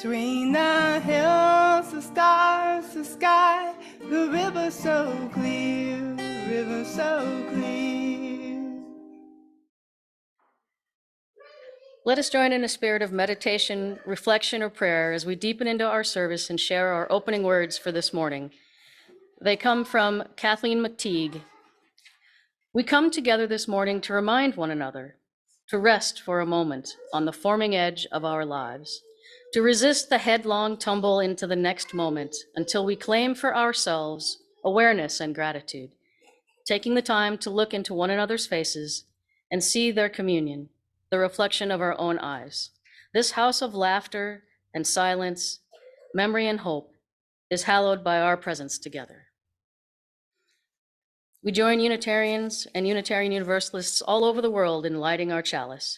Between the hills, the stars, the sky, the river so clear, river so clear. Let us join in a spirit of meditation, reflection, or prayer as we deepen into our service and share our opening words for this morning. They come from Kathleen McTeague. We come together this morning to remind one another, to rest for a moment on the forming edge of our lives, to resist the headlong tumble into the next moment until we claim for ourselves awareness and gratitude, taking the time to look into one another's faces and see their communion, the reflection of our own eyes. This house of laughter and silence, memory and hope is hallowed by our presence together. We join Unitarians and Unitarian Universalists all over the world in lighting our chalice.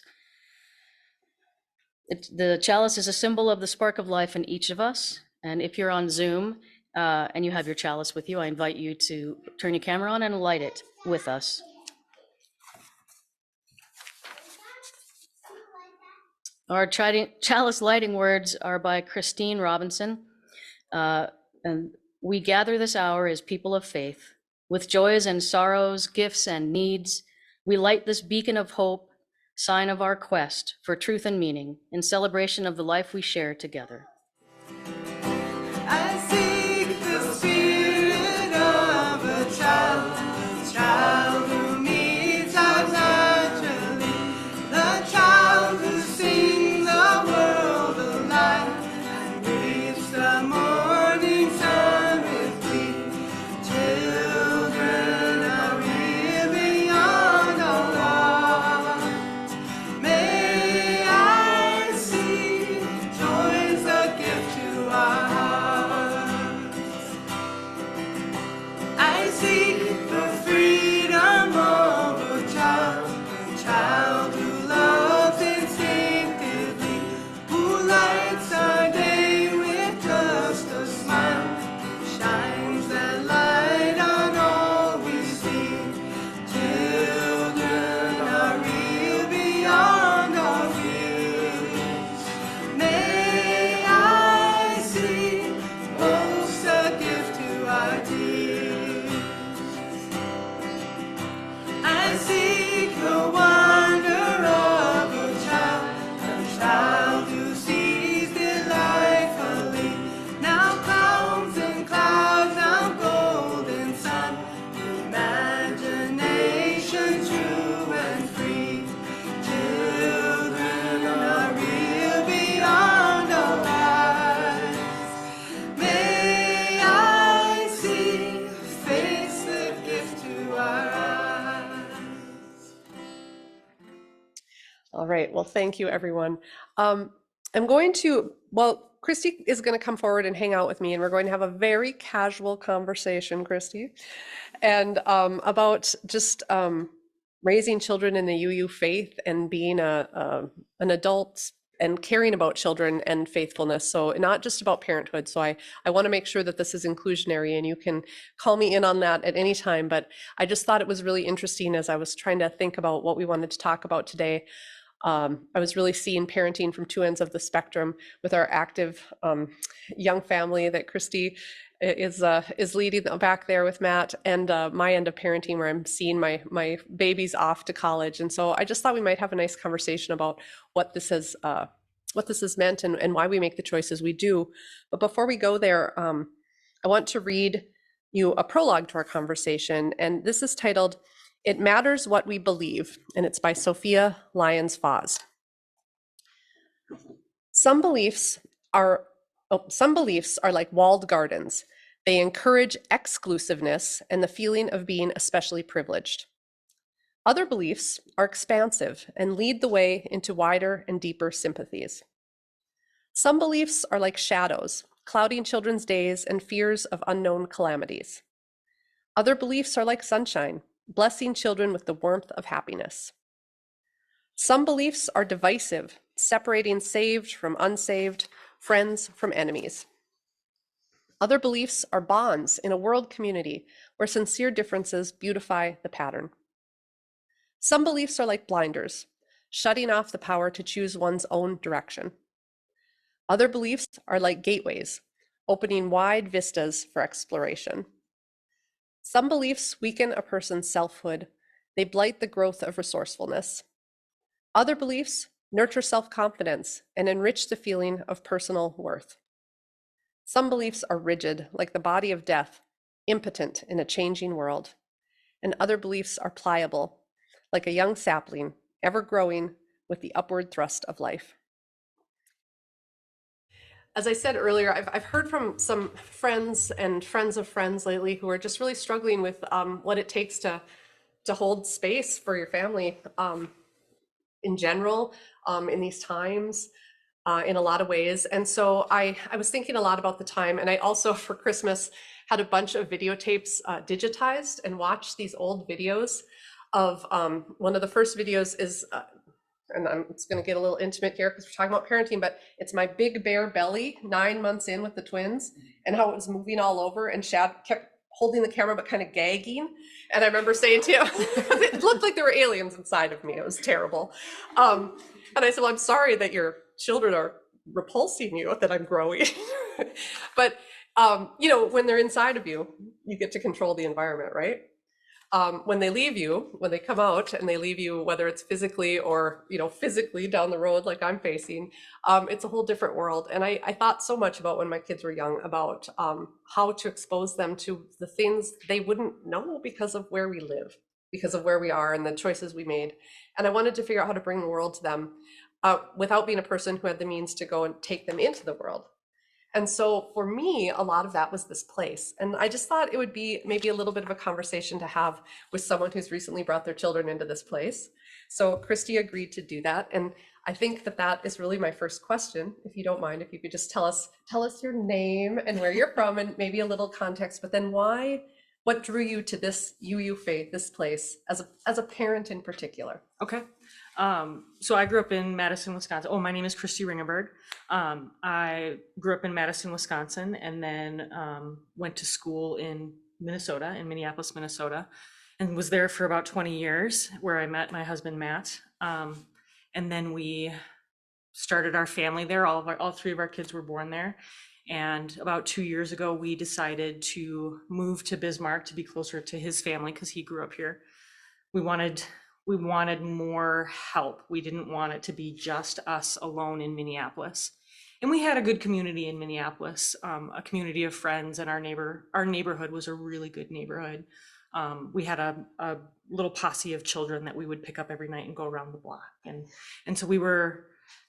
The chalice is a symbol of the spark of life in each of us. And if you're on Zoom and you have your chalice with you, I invite you to turn your camera on and light it with us. Our chalice lighting words are by Christine Robinson. And we gather this hour as people of faith, with joys and sorrows, gifts and needs. We light this beacon of hope, sign of our quest for truth and meaning, in celebration of the life we share together. I seek the spirit of a child who meets us naturally, the child who sings the world alive and greets the morning sun with glee. Children are real beyond all odds. May I see joy's a gift to our hearts. I seek the freedom of a child who loves instinctively, who lights our day with just a smile, shines that light on all we see. Children are real beyond our fears. May I see most a gift to our tears. I seek the wonder of a child who sees delightfully. Now clouds and clouds, now golden sun, imagination true and free. Children are real beyond our eyes. May I see faith's the gift to our eyes. All right, well, thank you, everyone. Christy is going to come forward and hang out with me, and we're going to have a very casual conversation, Christy, and about just raising children in the UU faith and being an adult and caring about children and faithfulness. So not just about parenthood. So I want to make sure that this is inclusionary, and you can call me in on that at any time. But I just thought it was really interesting as I was trying to think about what we wanted to talk about today. I was really seeing parenting from two ends of the spectrum with our active young family that Christy is leading back there with Matt, and my end of parenting where I'm seeing my babies off to college. And so I just thought we might have a nice conversation about what this has meant and why we make the choices we do. But before we go there, I want to read you a prologue to our conversation, and this is titled "It Matters What We Believe," and it's by Sophia Lyons-Foz. Some beliefs are like walled gardens. They encourage exclusiveness and the feeling of being especially privileged. Other beliefs are expansive and lead the way into wider and deeper sympathies. Some beliefs are like shadows, clouding children's days and fears of unknown calamities. Other beliefs are like sunshine, blessing children with the warmth of happiness. Some beliefs are divisive, separating saved from unsaved, friends from enemies. Other beliefs are bonds in a world community where sincere differences beautify the pattern. Some beliefs are like blinders, shutting off the power to choose one's own direction. Other beliefs are like gateways, opening wide vistas for exploration. Some beliefs weaken a person's selfhood. They blight the growth of resourcefulness. Other beliefs nurture self-confidence and enrich the feeling of personal worth. Some beliefs are rigid, like the body of death, impotent in a changing world. And other beliefs are pliable, like a young sapling, ever growing with the upward thrust of life. As I said earlier, I've heard from some friends and friends of friends lately who are just really struggling with what it takes to hold space for your family in general, in these times, in a lot of ways. And so I was thinking a lot about the time, and I also for Christmas had a bunch of videotapes digitized and watched these old videos of one of the first videos is and it's going to get a little intimate here because we're talking about parenting, but it's my big bare belly 9 months in with the twins and how it was moving all over, and Shad kept holding the camera but kind of gagging. And I remember saying to him, it looked like there were aliens inside of me. It was terrible. And I said, well, I'm sorry that your children are repulsing you, that I'm growing. But you know, when they're inside of you, you get to control the environment, right? When they leave you, when they come out and they leave you, whether it's physically or, you know, physically down the road like I'm facing, it's a whole different world. And I thought so much about when my kids were young about how to expose them to the things they wouldn't know because of where we live, because of where we are and the choices we made. And I wanted to figure out how to bring the world to them without being a person who had the means to go and take them into the world. And so for me, a lot of that was this place. And I just thought it would be maybe a little bit of a conversation to have with someone who's recently brought their children into this place. So Christy agreed to do that. And I think that that is really my first question. If you don't mind, if you could just tell us your name and where you're from and maybe a little context, but then why, what drew you to this UU faith, this place as a parent in particular? Okay. So I grew up in Madison, Wisconsin. Oh, my name is Christy Ringgenberg. I grew up in Madison, Wisconsin, and then went to school in Minnesota, in Minneapolis, Minnesota, and was there for about 20 years, where I met my husband, Matt. And then we started our family there. All three of our kids were born there. And about 2 years ago, we decided to move to Bismarck to be closer to his family because he grew up here. We wanted more help. We didn't want it to be just us alone in Minneapolis. And we had a good community in Minneapolis, a community of friends, and our neighborhood was a really good neighborhood. We had a little posse of children that we would pick up every night and go around the block. And so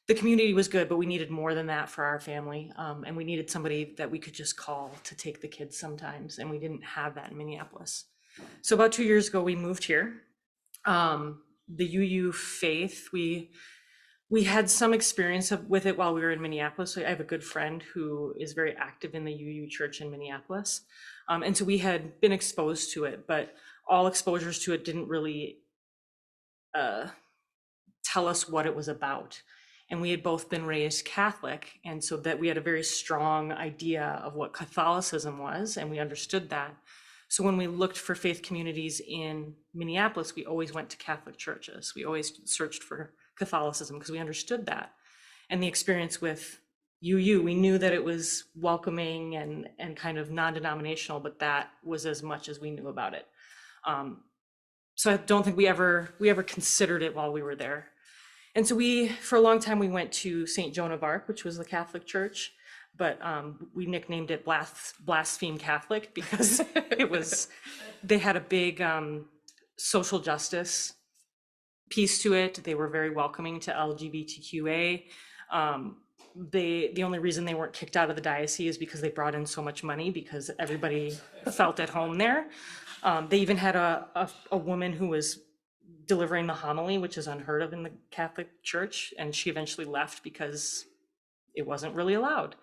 the community was good, but we needed more than that for our family. And we needed somebody that we could just call to take the kids sometimes. And we didn't have that in Minneapolis. So about 2 years ago, we moved here. The UU faith, we had some experience with it while we were in Minneapolis. I have a good friend who is very active in the UU church in Minneapolis. And so we had been exposed to it, but all exposures to it didn't really tell us what it was about. And we had both been raised Catholic, and so that we had a very strong idea of what Catholicism was, and we understood that. So when we looked for faith communities in Minneapolis, we always went to Catholic churches. We always searched for Catholicism because we understood that. And the experience with UU, we knew that it was welcoming and kind of non-denominational, but that was as much as we knew about it. So I don't think we ever considered it while we were there. And so for a long time, we went to St. Joan of Arc, which was the Catholic church. But we nicknamed it Blaspheme Catholic because they had a big social justice piece to it. They were very welcoming to LGBTQA. The only reason they weren't kicked out of the diocese is because they brought in so much money because everybody felt at home there. They even had a woman who was delivering the homily, which is unheard of in the Catholic Church, and she eventually left because it wasn't really allowed.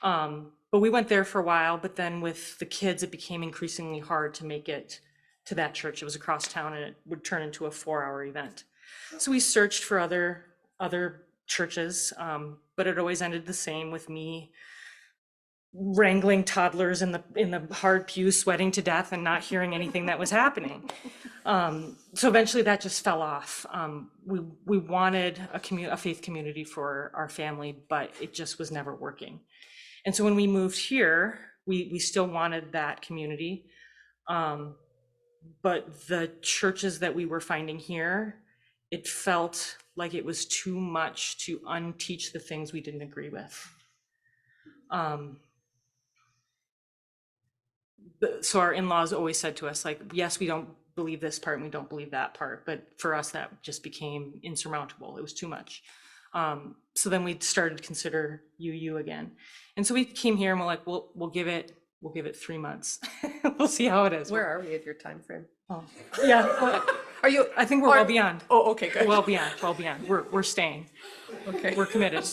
But we went there for a while, but then with the kids, it became increasingly hard to make it to that church. It was across town and it would turn into a 4-hour event. So we searched for other churches, but it always ended the same with me wrangling toddlers in the hard pew, sweating to death and not hearing anything that was happening. So eventually that just fell off. We wanted a faith community for our family, but it just was never working. And so when we moved here, we still wanted that community. But the churches that we were finding here, it felt like it was too much to unteach the things we didn't agree with. So our in-laws always said to us, like, yes, we don't believe this part and we don't believe that part, but for us that just became insurmountable. It was too much. So then we started to consider UU again. And so we came here and we're like, we'll give it 3 months. We'll see how it is. Where are we at your time frame? Oh, yeah. Are you? I think we're well beyond. Oh, okay, good. Well beyond. We're staying. Okay. We're committed.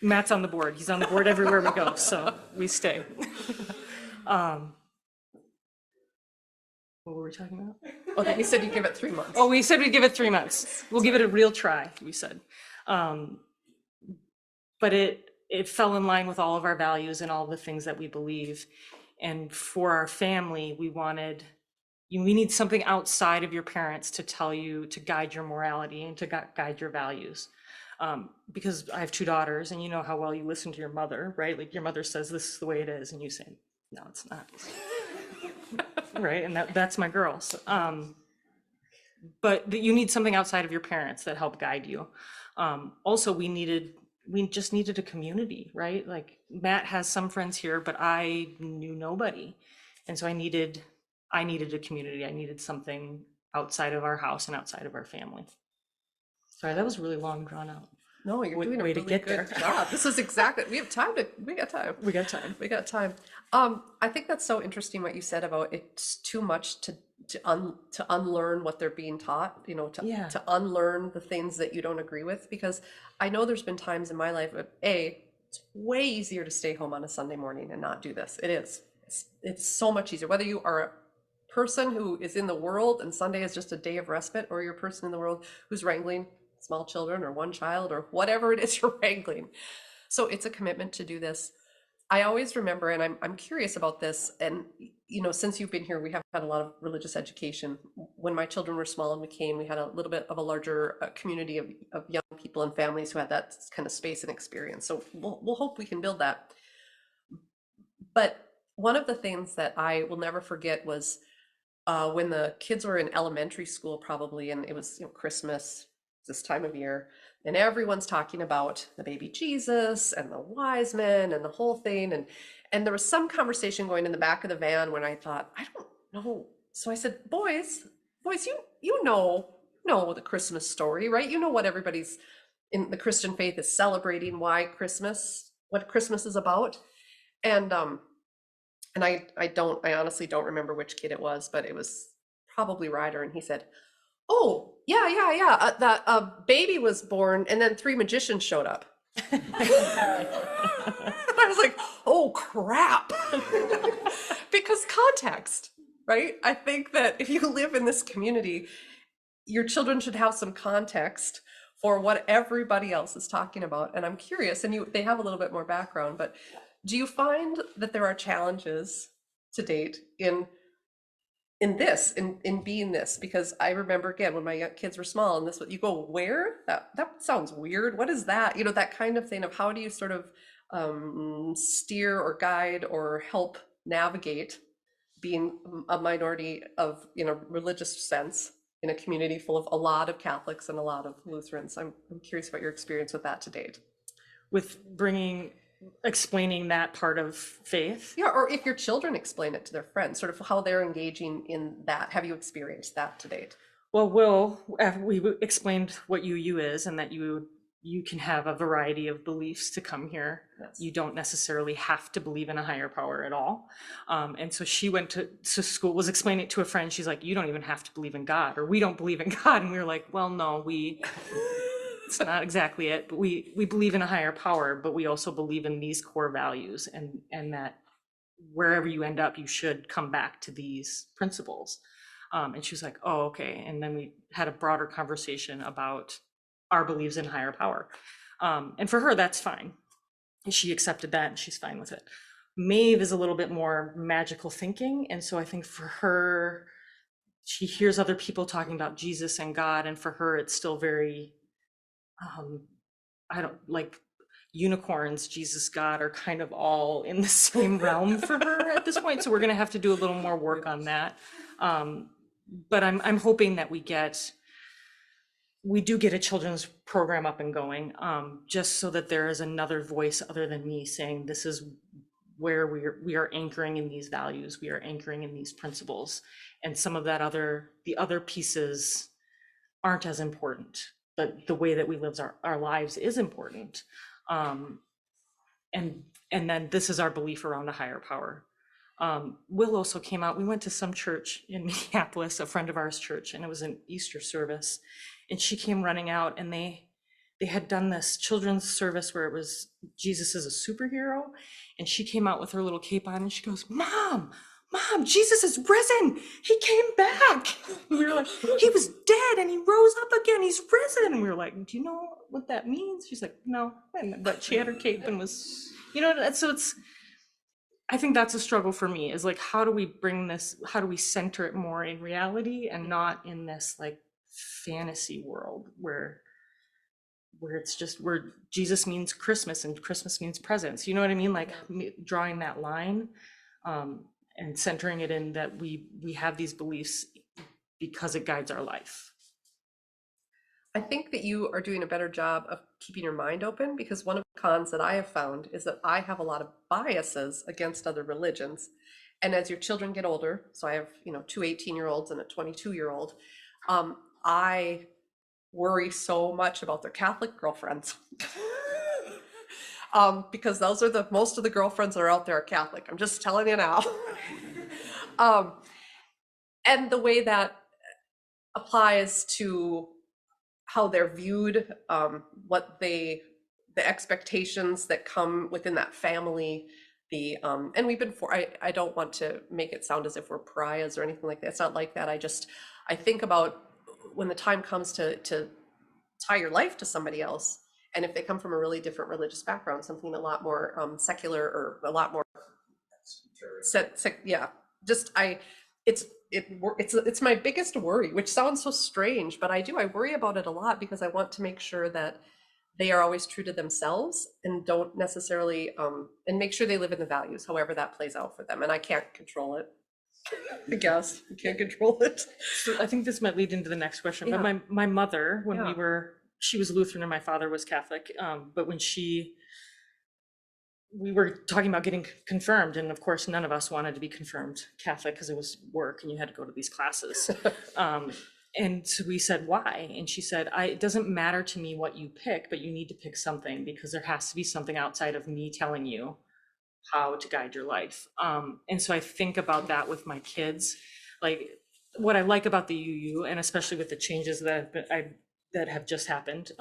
Matt's on the board. He's on the board everywhere we go, so we stay. What were we talking about? Oh, then you said you give it 3 months. Oh, we said we'd give it 3 months. We'll give it a real try, we said. But it fell in line with all of our values and all the things that we believe. And for our family, we need something outside of your parents to tell you, to guide your morality and to guide your values. Because I have 2 daughters, and you know how well you listen to your mother, right? Like your mother says, this is the way it is, and you say, no, it's not. Right, and that's my girls. But you need something outside of your parents that help guide you. Also, we just needed a community, right? Like Matt has some friends here, but I knew nobody. And so I needed a community. I needed something outside of our house and outside of our family. Sorry, that was really long drawn out. No, you're doing a way to really get good there. job. This is exactly, we got time. We got time. I think that's so interesting what you said about it's too much to unlearn what they're being taught, to unlearn the things that you don't agree with, because I know there's been times in my life where it's way easier to stay home on a Sunday morning and not do this. It is. It's so much easier, whether you are a person who is in the world and Sunday is just a day of respite, or you're a person in the world who's wrangling small children or one child or whatever it is you're wrangling. So it's a commitment to do this. I always remember, and I'm curious about this, and since you've been here, we have had a lot of religious education. When my children were small and we came, we had a little bit of a larger community of young people and families who had that kind of space and experience. So we'll hope we can build that. But one of the things that I will never forget was when the kids were in elementary school, probably, and it was Christmas, this time of year, and everyone's talking about the baby Jesus and the wise men and the whole thing, and there was some conversation going in the back of the van when I thought, I don't know. So I said, boys, you know the Christmas story, right? You know what everybody's in the Christian faith is celebrating, what Christmas is about. And I honestly don't remember which kid it was, but it was probably Ryder, and he said, oh, yeah. That baby was born and then 3 magicians showed up. I was like, oh, crap. Because context, right? I think that if you live in this community, your children should have some context for what everybody else is talking about. And I'm curious, and they have a little bit more background, but do you find that there are challenges to date in being this? Because I remember, again, when my kids were small, and you go, where? That sounds weird. What is that? That kind of thing of how do you sort of steer or guide or help navigate being a minority in a religious sense in a community full of a lot of Catholics and a lot of Lutherans? I'm curious about your experience with that to date. With explaining that part of faith? Yeah, or if your children explain it to their friends, sort of how they're engaging in that. Have you experienced that to date? Well, we explained what UU is, and that you can have a variety of beliefs to come here. Yes. You don't necessarily have to believe in a higher power at all. And so she went to school, was explaining it to a friend. She's like, you don't even have to believe in God, or we don't believe in God. And we were like, well, no, it's not exactly it, but we believe in a higher power, but we also believe in these core values, and that wherever you end up, you should come back to these principles. And she was like, oh, okay. And then we had a broader conversation about our beliefs in higher power. And for her, that's fine. And she accepted that and she's fine with it. Maeve is a little bit more magical thinking. And so I think for her, she hears other people talking about Jesus and God, and for her it's still very I don't like unicorns, Jesus, God are kind of all in the same realm for her at this point. So we're going to have to do a little more work on that. But I'm hoping that we do get a children's program up and going, just so that there is another voice other than me saying this is where we are anchoring in these values, we are anchoring in these principles, and some of the other pieces aren't as important, but the way that we live our lives is important. And then this is our belief around a higher power. Will also came out, we went to some church in Minneapolis, a friend of ours church, and it was an Easter service. And she came running out, and they had done this children's service where it was Jesus is a superhero. And she came out with her little cape on, and she goes, Mom, Jesus is risen. He came back. And we were like, he was dead and he rose up again. He's risen. And we were like, do you know what that means? She's like, no. But she had her cape and was, so I think that's a struggle for me, is like, how do we center it more in reality and not in this like fantasy world where it's just where Jesus means Christmas and Christmas means presents. You know what I mean? Like drawing that line, and centering it in that we have these beliefs because it guides our life. I think that you are doing a better job of keeping your mind open, because one of the cons that I have found is that I have a lot of biases against other religions. And as your children get older, so I have, two 18-year-olds and a 22-year-old, I worry so much about their Catholic girlfriends. Because those are most of the girlfriends that are out there are Catholic. I'm just telling you now. And the way that applies to how they're viewed, the expectations that come within that family, and we've been I don't want to make it sound as if we're pariahs or anything like that. It's not like that. I think about when the time comes to tie your life to somebody else, and if they come from a really different religious background, something a lot more secular, or a lot more it's my biggest worry, which sounds so strange, but I worry about it a lot, because I want to make sure that they are always true to themselves and don't necessarily and make sure they live in the values, however that plays out for them. And I can't control it. I guess you can't control it. So I think this might lead into the next question. Yeah. But my mother, when she was Lutheran and my father was Catholic. But when we were talking about getting confirmed, and of course none of us wanted to be confirmed Catholic because it was work and you had to go to these classes. And so we said, why? And she said, it doesn't matter to me what you pick, but you need to pick something, because there has to be something outside of me telling you how to guide your life. And so I think about that with my kids. Like, what I like about the UU, and especially with the changes that have just happened,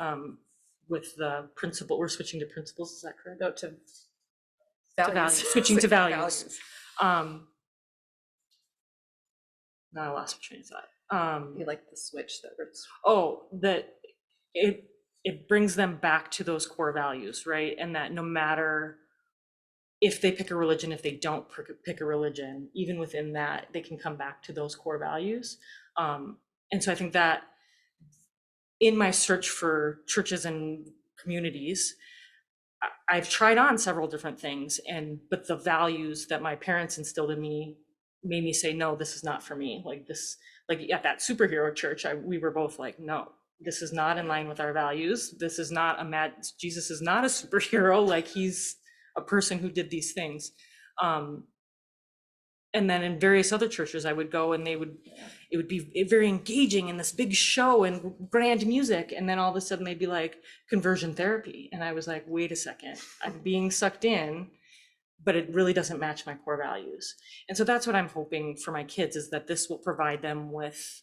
with the principle, we're switching to principles, is that correct? No, to values. Switching to values. Now I lost my train of thought. You like the switch that hurts. That it brings them back to those core values, right? And that no matter if they pick a religion, if they don't pick a religion, even within that, they can come back to those core values. And so I think that in my search for churches and communities, I've tried on several different things, but the values that my parents instilled in me made me say, no, this is not for me. Like at that superhero church, we were both like, no, this is not in line with our values. This is not Jesus is not a superhero. Like, he's a person who did these things. And then in various other churches I would go, and it would be very engaging in this big show and grand music. And then all of a sudden they'd be like, conversion therapy. And I was like, wait a second, I'm being sucked in, but it really doesn't match my core values. And so that's what I'm hoping for my kids, is that this will provide them with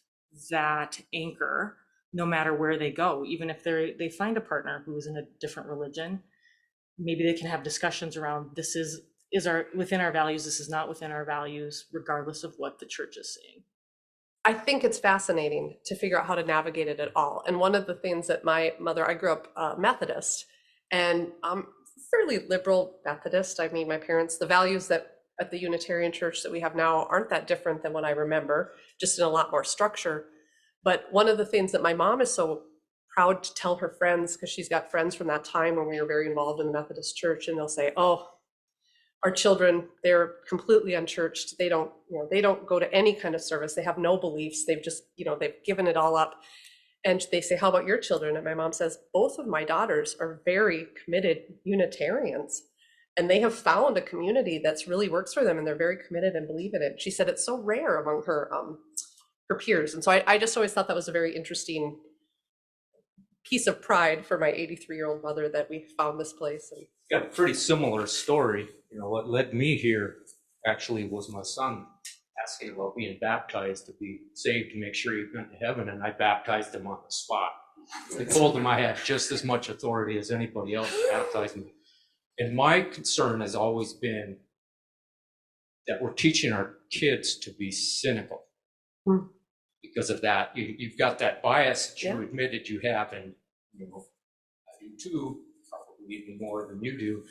that anchor, no matter where they go. Even if they find a partner who is in a different religion, maybe they can have discussions around, this is within our values, this is not within our values, regardless of what the church is saying. I think it's fascinating to figure out how to navigate it at all. And one of the things that my mother, I grew up Methodist, and fairly liberal Methodist. I mean, my parents, the values that at the Unitarian church that we have now aren't that different than what I remember, just in a lot more structure. But one of the things that my mom is so proud to tell her friends, because she's got friends from that time when we were very involved in the Methodist church, and they'll say, oh, our children, they're completely unchurched. They don't, they don't go to any kind of service. They have no beliefs. They've just, they've given it all up. And they say, how about your children? And my mom says, both of my daughters are very committed Unitarians. And they have found a community that's really works for them, and they're very committed and believe in it. She said it's so rare among her peers. And so I just always thought that was a very interesting piece of pride for my 83-year-old mother that we found this place. And got a pretty similar story. What led me here actually was my son asking about being baptized to be saved to make sure he went to heaven, and I baptized him on the spot. I told him I had just as much authority as anybody else to baptize me. And my concern has always been that we're teaching our kids to be cynical. Because of that, you've got that bias that you admitted you have, and I do too, probably even more than you do.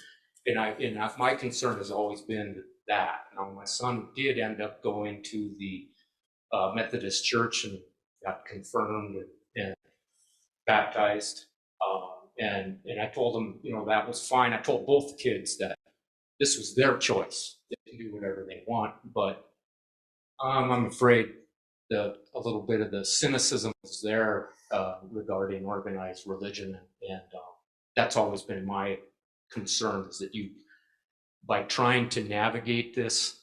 And my concern has always been that. Now, my son did end up going to the Methodist church and got confirmed and baptized. And I told him, that was fine. I told both kids that this was their choice. They can do whatever they want, but I'm afraid a little bit of the cynicism is there regarding organized religion, and that's always been my concern, is that by trying to navigate this,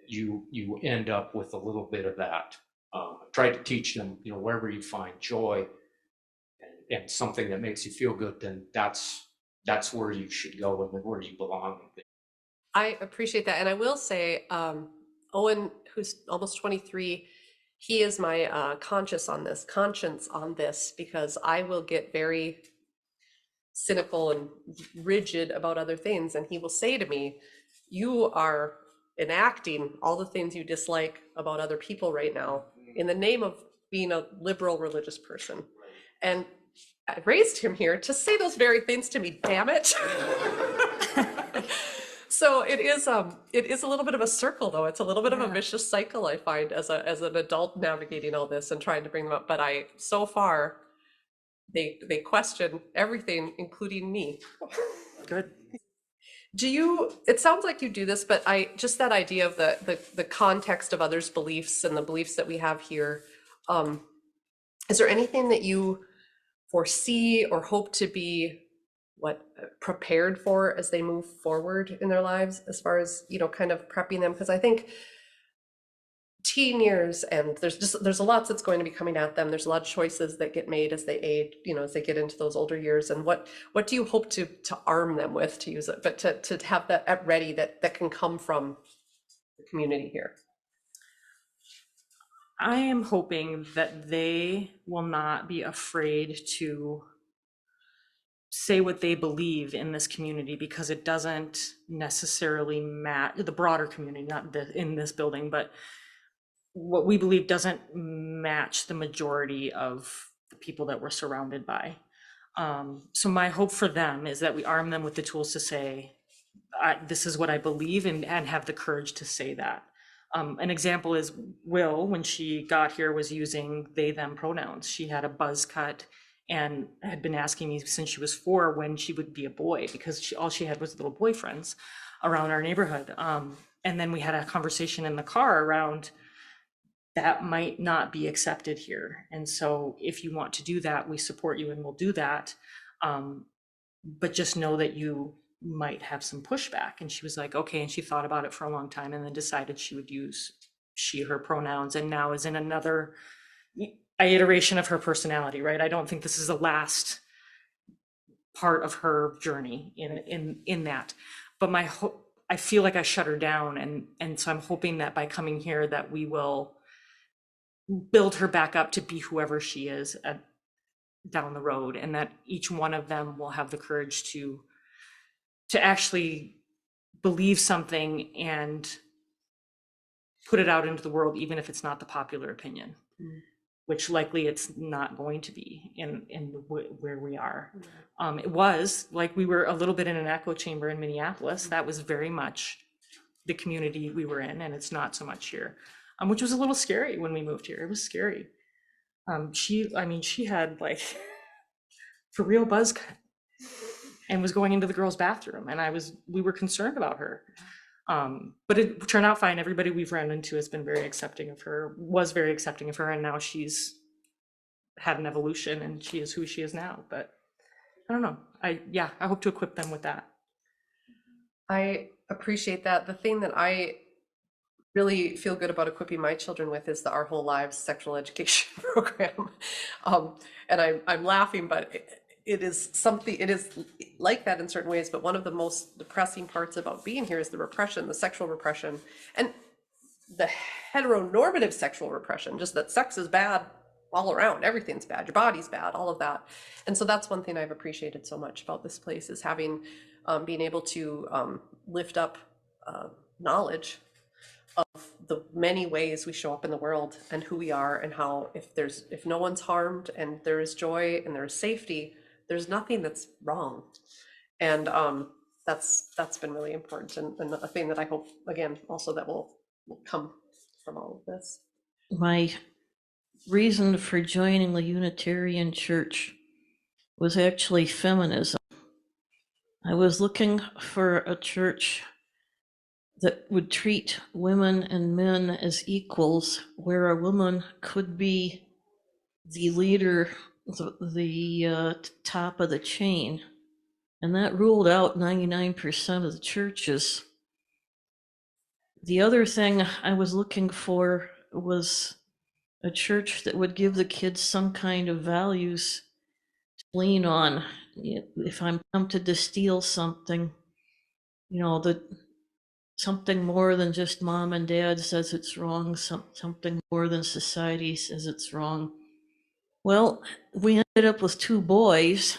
you end up with a little bit of that. I tried to teach them, wherever you find joy and something that makes you feel good, then that's where you should go and where you belong. I appreciate that. And I will say, Owen, who's almost 23, he is my conscience on this, because I will get very cynical and rigid about other things. And he will say to me, you are enacting all the things you dislike about other people right now in the name of being a liberal religious person. And I raised him here to say those very things to me, damn it. So it is a little bit of a circle, though. It's a little bit of a vicious cycle, I find, as an adult navigating all this and trying to bring them up. But so far, they question everything, including me. Good. It sounds like you do this, but just that idea of the context of others' beliefs and the beliefs that we have here. Is there anything that you foresee or hope to be prepared for as they move forward in their lives, as far as, kind of prepping them? Because I think teen years, and there's a lot that's going to be coming at them. There's a lot of choices that get made as they age, as they get into those older years. And what do you hope to arm them with, to use it, but to have that at ready that can come from the community here? I am hoping that they will not be afraid to say what they believe in this community, because it doesn't necessarily match the broader community, not in this building, but what we believe doesn't match the majority of the people that we're surrounded by. So my hope for them is that we arm them with the tools to say, this is what I believe, and have the courage to say that. An example is Will, when she got here, was using they, them pronouns. She had a buzz cut and had been asking me since she was 4 when she would be a boy, because all she had was little boyfriends around our neighborhood. And then we had a conversation in the car around that might not be accepted here. And so if you want to do that, we support you and we'll do that. But just know that you might have some pushback. And she was like, okay. And she thought about it for a long time and then decided she would use she, her pronouns, and now is in another iteration of her personality, right? I don't think this is the last part of her journey in that. But I feel like I shut her down. And so I'm hoping that by coming here that we will build her back up to be whoever she is down the road, and that each one of them will have the courage to actually believe something and put it out into the world, even if it's not the popular opinion, which likely it's not going to be where we are. It was like we were a little bit in an echo chamber in Minneapolis. That was very much the community we were in, and it's not so much here, which was a little scary when we moved here. It was scary. She had like for real buzz cut and was going into the girls' bathroom, and we were concerned about her. But it turned out fine. Everybody we've run into has been very accepting of her, and now she's had an evolution and she is who she is now. But I don't know. I hope to equip them with that. I appreciate that. The thing that I really feel good about equipping my children with is the Our Whole Lives sexual education program. And I'm laughing, but it is like that in certain ways. But one of the most depressing parts about being here is the repression, the sexual repression, and the heteronormative sexual repression, just that sex is bad all around. Everything's bad. Your body's bad, all of that. And so that's one thing I've appreciated so much about this place is having, being able to lift up knowledge of the many ways we show up in the world and who we are, and how if no one's harmed and there is joy and there is safety, there's nothing that's wrong. And that's been really important, and a thing that I hope, again, also that will come from all of this. My reason for joining the Unitarian Church was actually feminism. I was looking for a church that would treat women and men as equals, where a woman could be the leader, the top of the chain. And that ruled out 99% of the churches. The other thing I was looking for was a church that would give the kids some kind of values to lean on. If I'm tempted to steal something, that something more than just mom and dad says it's wrong, something more than society says it's wrong. Well, we ended up with 2 boys.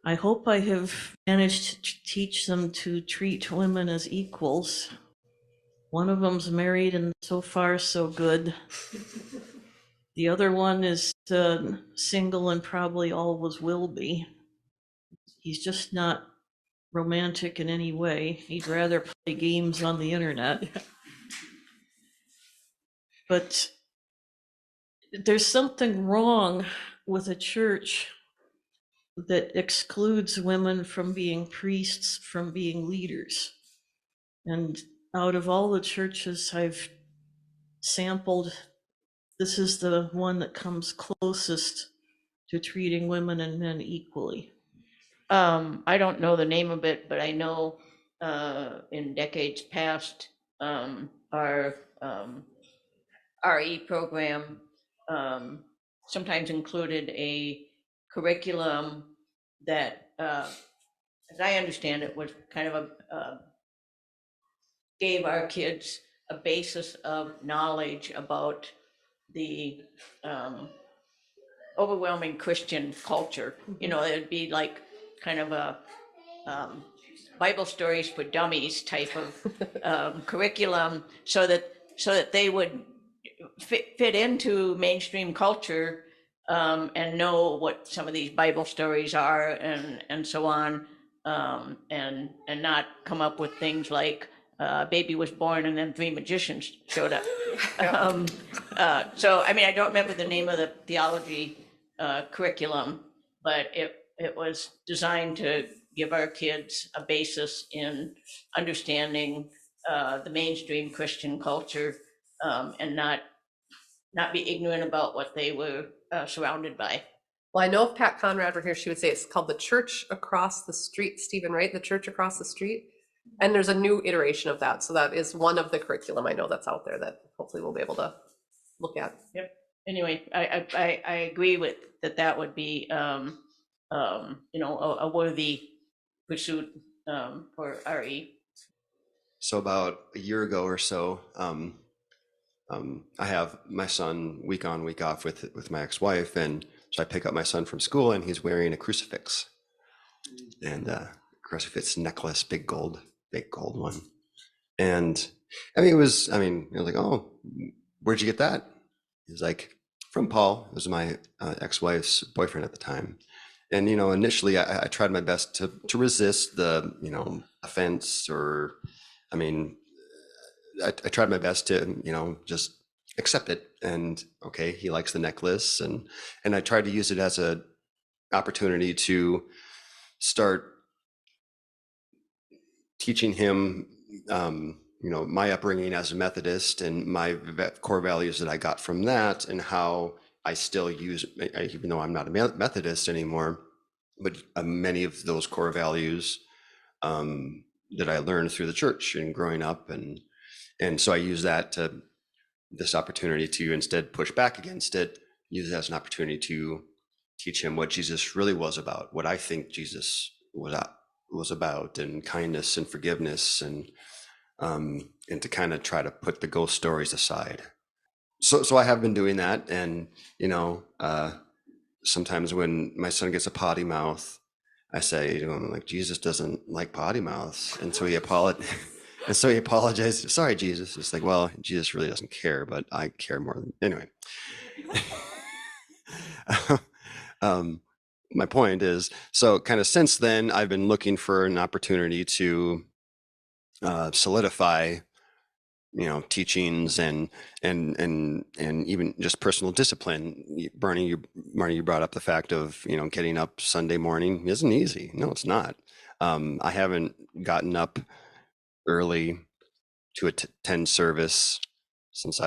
I hope I have managed to teach them to treat women as equals. One of them's married and so far so good. The other one is single and probably always will be. He's just not romantic in any way. He'd rather play games on the internet. But there's something wrong with a church that excludes women from being priests, from being leaders. And out of all the churches I've sampled, this is the one that comes closest to treating women and men equally. I don't know the name of it, but I know in decades past, our RE program sometimes included a curriculum that, as I understand it, was kind of gave our kids a basis of knowledge about the overwhelming Christian culture. It'd be like kind of a Bible stories for dummies type of curriculum, so that they would fit into mainstream culture and know what some of these Bible stories are and so on, and not come up with things like baby was born and then 3 magicians showed up. So I don't remember the name of the theology curriculum, but it was designed to give our kids a basis in understanding the mainstream Christian culture, and not be ignorant about what they were surrounded by. Well, I know if Pat Conrad were here, she would say it's called the Church Across the Street, Stephen, right? The Church Across the Street. And there's a new iteration of that. So that is one of the curriculum I know that's out there that hopefully we'll be able to look at. Yep. Anyway, I agree with that would be a worthy pursuit for RE. So about a year ago or so, I have my son week on, week off with my ex-wife, and so I pick up my son from school, and he's wearing a crucifix, and crucifix necklace, big gold one, and it was like, oh, where'd you get that? He's like, from Paul. It was my ex-wife's boyfriend at the time. And, initially I tried my best to resist the, offense or I mean, I tried my best to, just accept it. And okay, he likes the necklace, and I tried to use it as a opportunity to start teaching him, my upbringing as a Methodist and my core values that I got from that, and how I still use, even though I'm not a Methodist anymore, but many of those core values that I learned through the church and growing up, and so I use this opportunity to instead push back against it, use it as an opportunity to teach him what Jesus really was about, what I think Jesus was about, and kindness and forgiveness, and to kind of try to put the ghost stories aside. So I have been doing that, and sometimes when my son gets a potty mouth, I say, I'm like, Jesus doesn't like potty mouths, and so he apologized. Sorry, Jesus. It's like, well, Jesus really doesn't care, but I care more than anyway. My point is, so kind of since then, I've been looking for an opportunity to solidify, teachings and even just personal discipline. Marnie, you brought up the fact of, getting up Sunday morning isn't easy. No, it's not. I haven't gotten up early to attend service since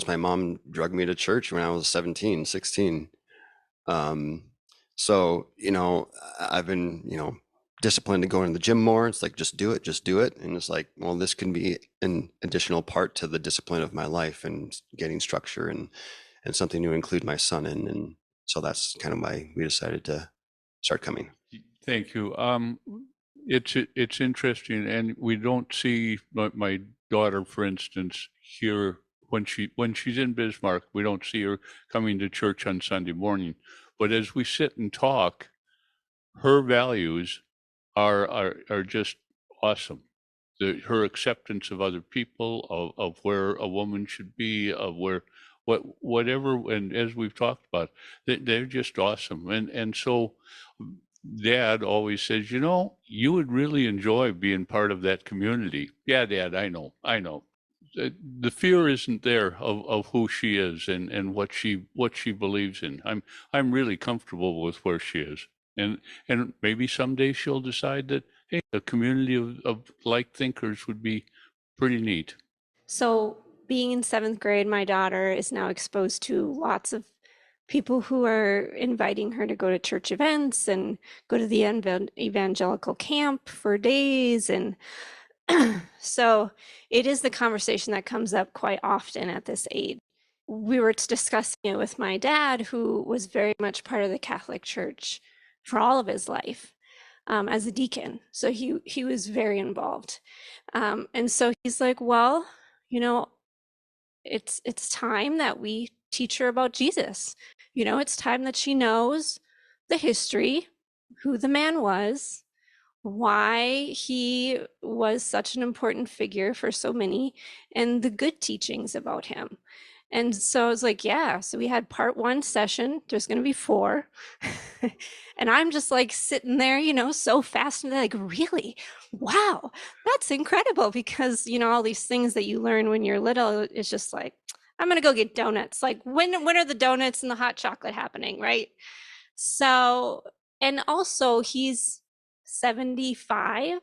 my mom drugged me to church when I was 17, 16. So, I've been, disciplined to go into the gym more. It's like, just do it. And it's like, well, this can be an additional part to the discipline of my life and getting structure and something to include my son in. And so that's kind of why we decided to start coming. Thank you. It's interesting, and we don't see my daughter, for instance, here when she's in Bismarck. We don't see her coming to church on Sunday morning. But as we sit and talk, her values are just awesome. Her acceptance of other people, of where a woman should be, of whatever, and as we've talked about, they're just awesome. And so Dad always says, you would really enjoy being part of that community. Yeah, Dad, I know. The fear isn't there of who she is and what she believes in. I'm really comfortable with where she is. And maybe someday she'll decide that, hey, a community of like thinkers would be pretty neat. So being in 7th grade, my daughter is now exposed to lots of people who are inviting her to go to church events and go to the evangelical camp for days. And so it is the conversation that comes up quite often at this age. We were discussing it with my dad, who was very much part of the Catholic Church for all of his life as a deacon. So he was very involved. And so he's like, well, it's time that we teach her about Jesus. It's time that she knows the history, who the man was, why he was such an important figure for so many, and the good teachings about him. And so I was like, yeah. So we had part 1 session. There's going to be 4. And I'm just like sitting there, so fascinated, like, really? Wow, that's incredible. Because, all these things that you learn when you're little, it's just like, I'm going to go get donuts. Like, when are the donuts and the hot chocolate happening, right? So, and also he's 75.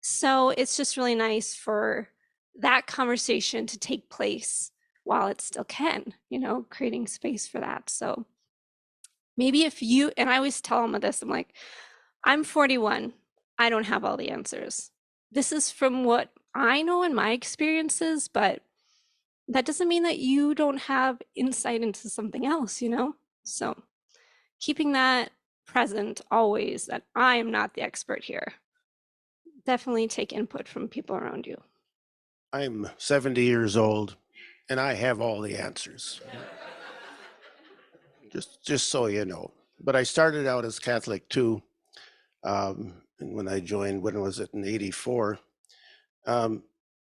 So it's just really nice for that conversation to take place while it still can, creating space for that. So maybe and I always tell him this, I'm like, I'm 41. I don't have all the answers. This is from what I know in my experiences, but that doesn't mean that you don't have insight into something else, So keeping that present always, that I am not the expert here. Definitely take input from people around you. I'm 70 years old and I have all the answers. Just so you know. But I started out as Catholic too. And when I joined, when was it, in 84?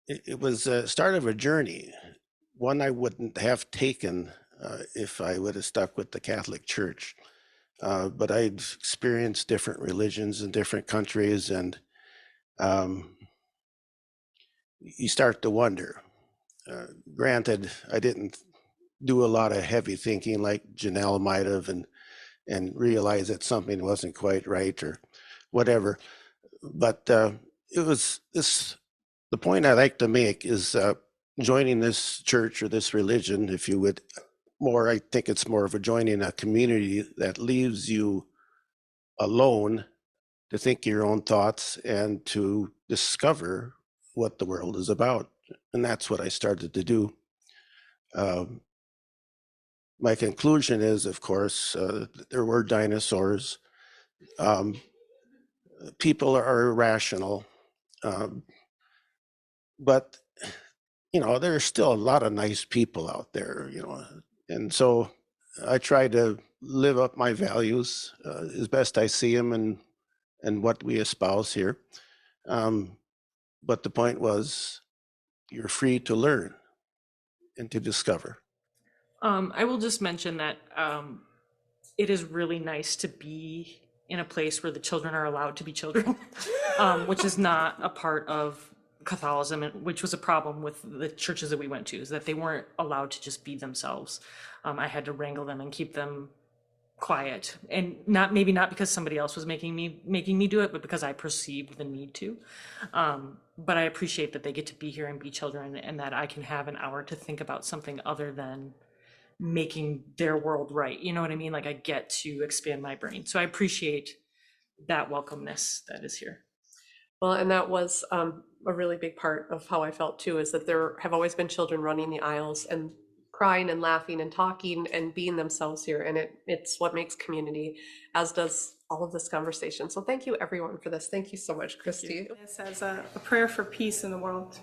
It was a start of a journey, one I wouldn't have taken if I would have stuck with the Catholic Church. But I'd experienced different religions in different countries, and you start to wonder. Granted, I didn't do a lot of heavy thinking like Janelle might have and realize that something wasn't quite right or whatever. But it was this, the point I like to make is joining this church or this religion, if you would, more, I think it's more of a joining a community that leaves you alone to think your own thoughts and to discover what the world is about. And that's what I started to do. My conclusion is, of course, there were dinosaurs. People are irrational, but you know, there's still a lot of nice people out there, you know, and so I try to live up my values as best I see them and what we espouse here. But the point was, you're free to learn and to discover. I will just mention that it is really nice to be in a place where the children are allowed to be children, which is not a part of Catholicism, which was a problem with the churches that we went to, is that they weren't allowed to just be themselves. I had to wrangle them and keep them quiet, and maybe not because somebody else was making me do it, but because I perceived the need to. But I appreciate that they get to be here and be children, and that I can have an hour to think about something other than making their world right. You know what I mean? Like, I get to expand my brain. So I appreciate that welcomeness that is here. Well, and that was a really big part of how I felt too, is that there have always been children running the aisles and crying and laughing and talking and being themselves here. And it's what makes community, as does all of this conversation. So thank you everyone for this. Thank you so much, Christy. This as a prayer for peace in the world.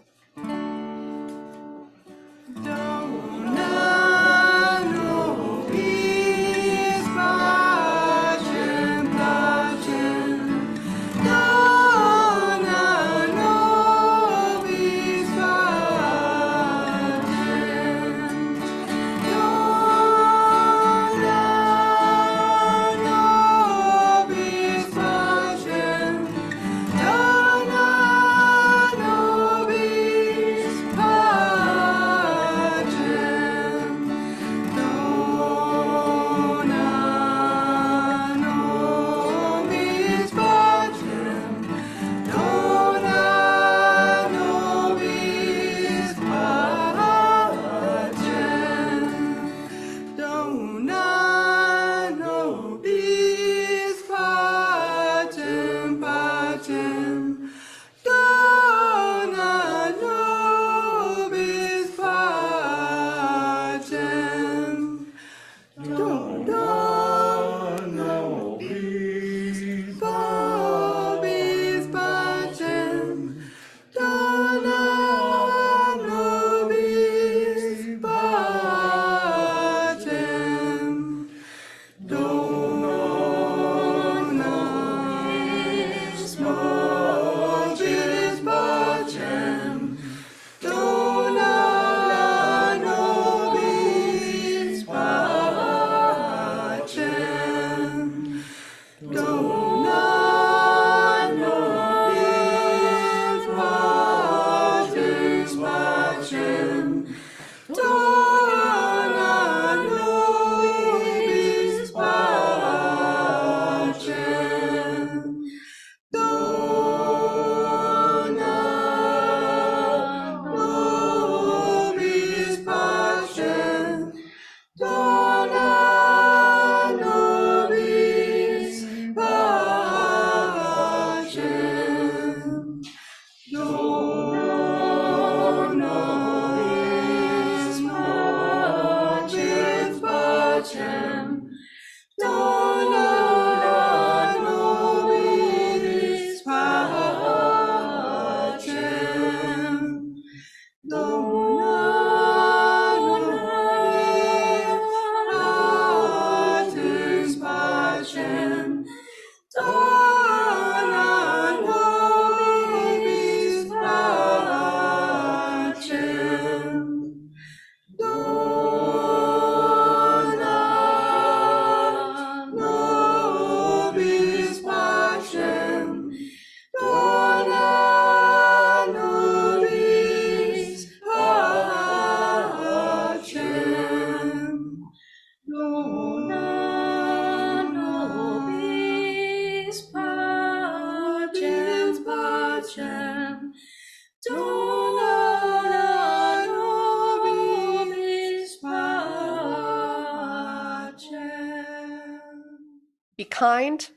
Be kind,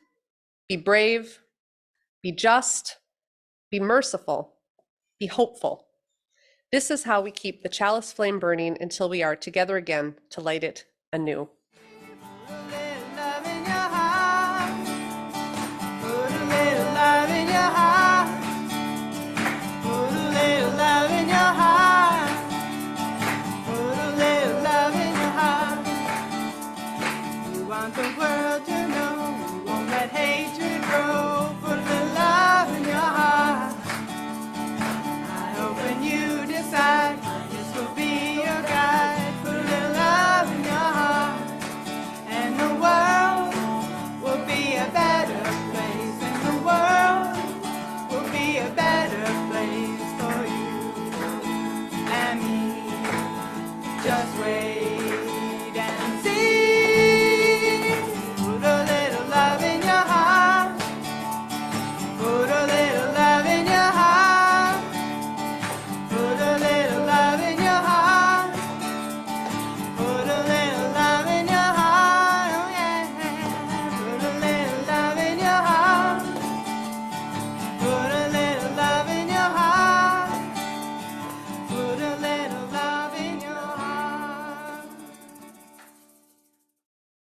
be brave, be just, be merciful, be hopeful. This is how we keep the chalice flame burning until we are together again to light it anew.